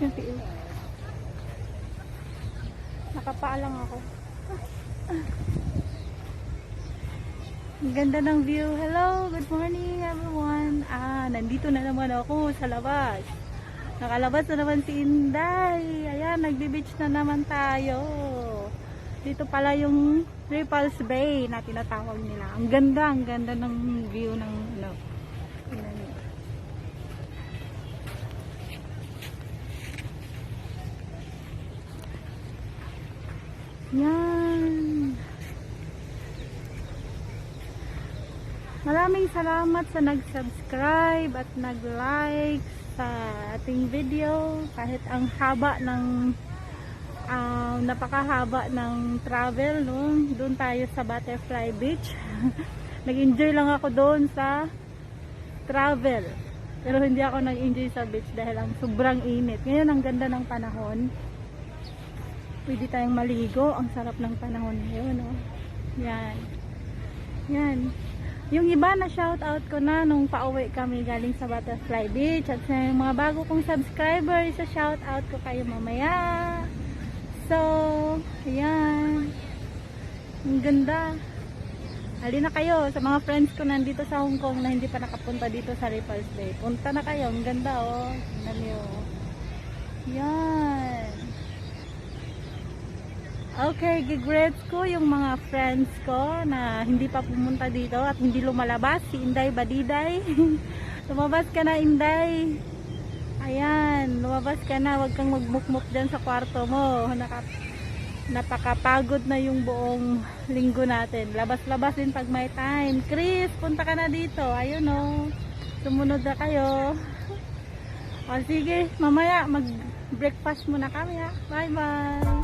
Yung tiil. Nakapaalang ako. Ang ganda ng view. Hello, good morning everyone. Nandito na naman ako sa labas. Nakalabas na naman si Inday. Ayan, nagbe-beach na naman tayo. Dito pala yung Ripples Bay na tinatawag nila. Ang ganda ng view ng ano. Tingnan niyo. Yan. Maraming salamat sa nag-subscribe at nag-like sa ating video. Kahit ang haba ng napakahaba ng travel, no? Doon tayo sa Butterfly Beach. Nag-enjoy lang ako doon sa travel. Pero hindi ako nag-enjoy sa beach dahil ang sobrang init. Ngayon ang ganda ng panahon. Pwede tayong maligo. Ang sarap ng panahon ngayon, no? Yan. Yan. Yung iba na shoutout ko na nung pauwi kami galing sa Butterfly Beach. At sa mga bago kong subscribers, sa shoutout ko kayo mamaya. So, ayan. Ang ganda. Halina kayo sa mga friends ko nandito sa Hong Kong na hindi pa nakapunta dito sa Ripples Bay. Punta na kayo. Ang ganda, oh. Tingnan niyo. Yan. Okay, gigrets ko yung mga friends ko na hindi pa pumunta dito at hindi lumalabas. Si Inday Badiday. Lumabas ka na, Inday. Ayan, lumabas ka na. Huwag kang magmukmuk dyan sa kwarto mo. Napakapagod na yung buong linggo natin. Labas-labas din pag may time. Chris, punta ka na dito. Ayun, oh. Sumunod na kayo. O sige, mamaya mag-breakfast muna kami, ha. Bye-bye.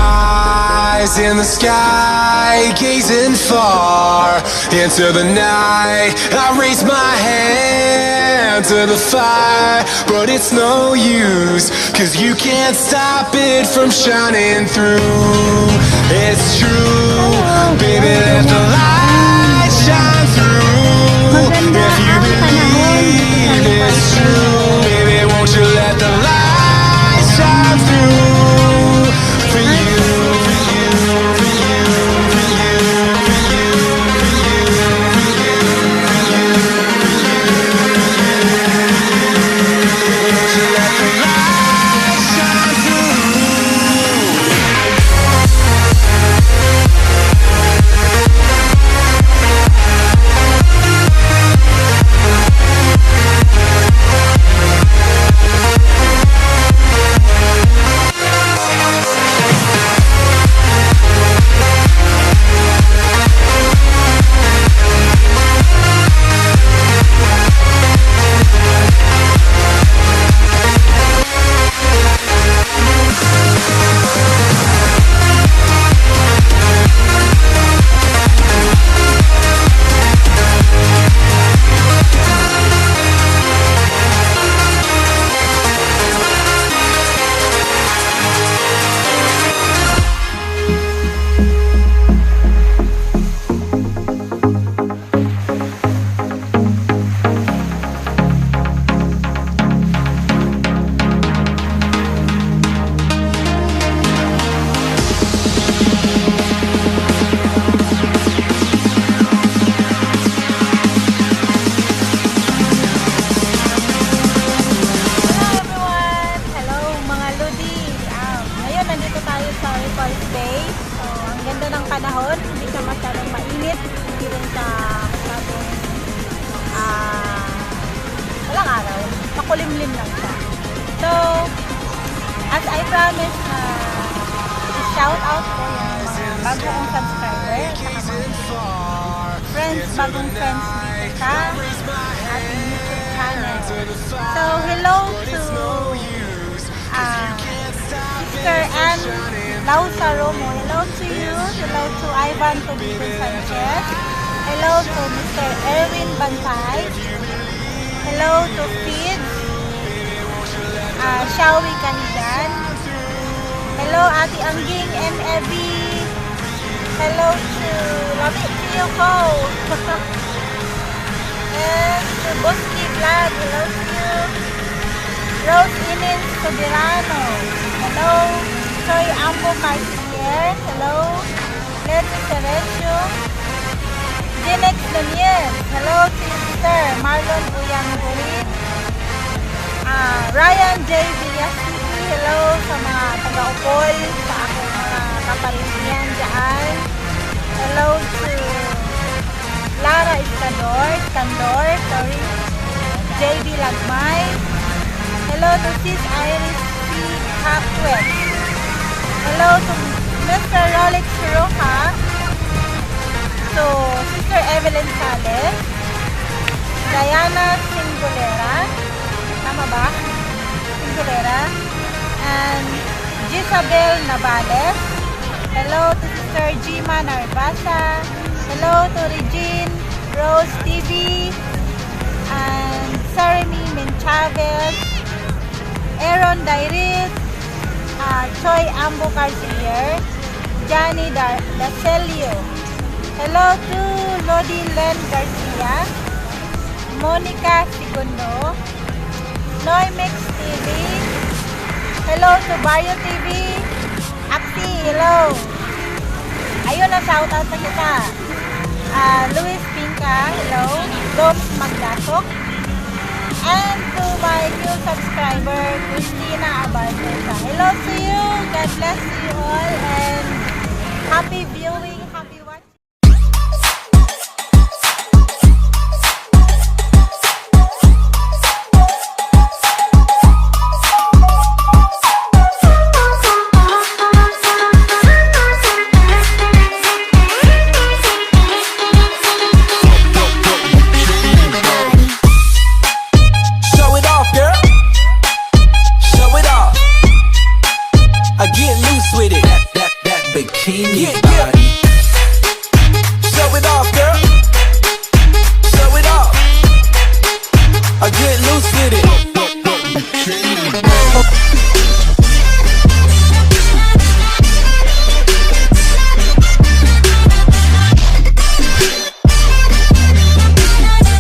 Eyes in the sky, gazing far into the night. I raise my hand to the fire, but it's no use, 'cause you can't stop it from shining through. It's true, baby, let the light shine through. Maganda If you ang panahon believe dito sa it's Dubai. true, baby, won't you let the light shine through for you, for you, for you, for you, for you, for you, for you, for you, won't you let the light shine through? Hello everyone! Hello mga Lodi! Ngayon nandito tayo sa Repulse Bay. So, ang ganda ng panahon. Hindi siya masyadong mainit. Hindi rin siya masyadong walang araw. Makulimlim lang siya. So, as I promised na i-shout out ko yung mga bago kong subscriber at mga bagong friends dito sa ating YouTube channel. So, hello to Sister Ann Lausaromo. Hello to you. Hello to Ivan Tobito Sanchez. Hello to Mr. Erwin Bantay. Hello to Fid. Shawi Kanigan. Hello, Ate Angging and Evie. Hello to Labi Tiyoko. And to Boski Vlog. Hello to you. Rose Ines Soberano. Hello. Soy Ambo Cartier. Hello. Lenny Cerecio. Jinex Daniel. Hello to you, Peter. Marlon Uyangurin. Ryan J. Villasiti. Hello sa mga taga-upol, sa aking mga kaparindian dyan. Hello to Lara Candor, sorry. JB Lagmay. Hello to Sis Iris C. Hapwell. Hello to Mr. Rolex Roja. To Sister Evelyn Sales. Diana Singulera. Tama ba? Singulera. And Gisabel Navales. Hello to Sister Gima Narvasa. Hello to Regine Rose TV. And Saremi Menchaves. Aaron Dairis. Choi Ambo Carcier. Johnny Dacelio. Hello to Lodi Len Garcia. Monica Segundo. Noymix TV. Hello to Barrio TV. Apsi, hello. Ayun na, shoutout na kita. Luis Pinca, hello. Doms Magdasok. And to my new subscriber, Christina Abartesa. Hello to you. God bless you all. And happy viewing, happy watching. bikini body.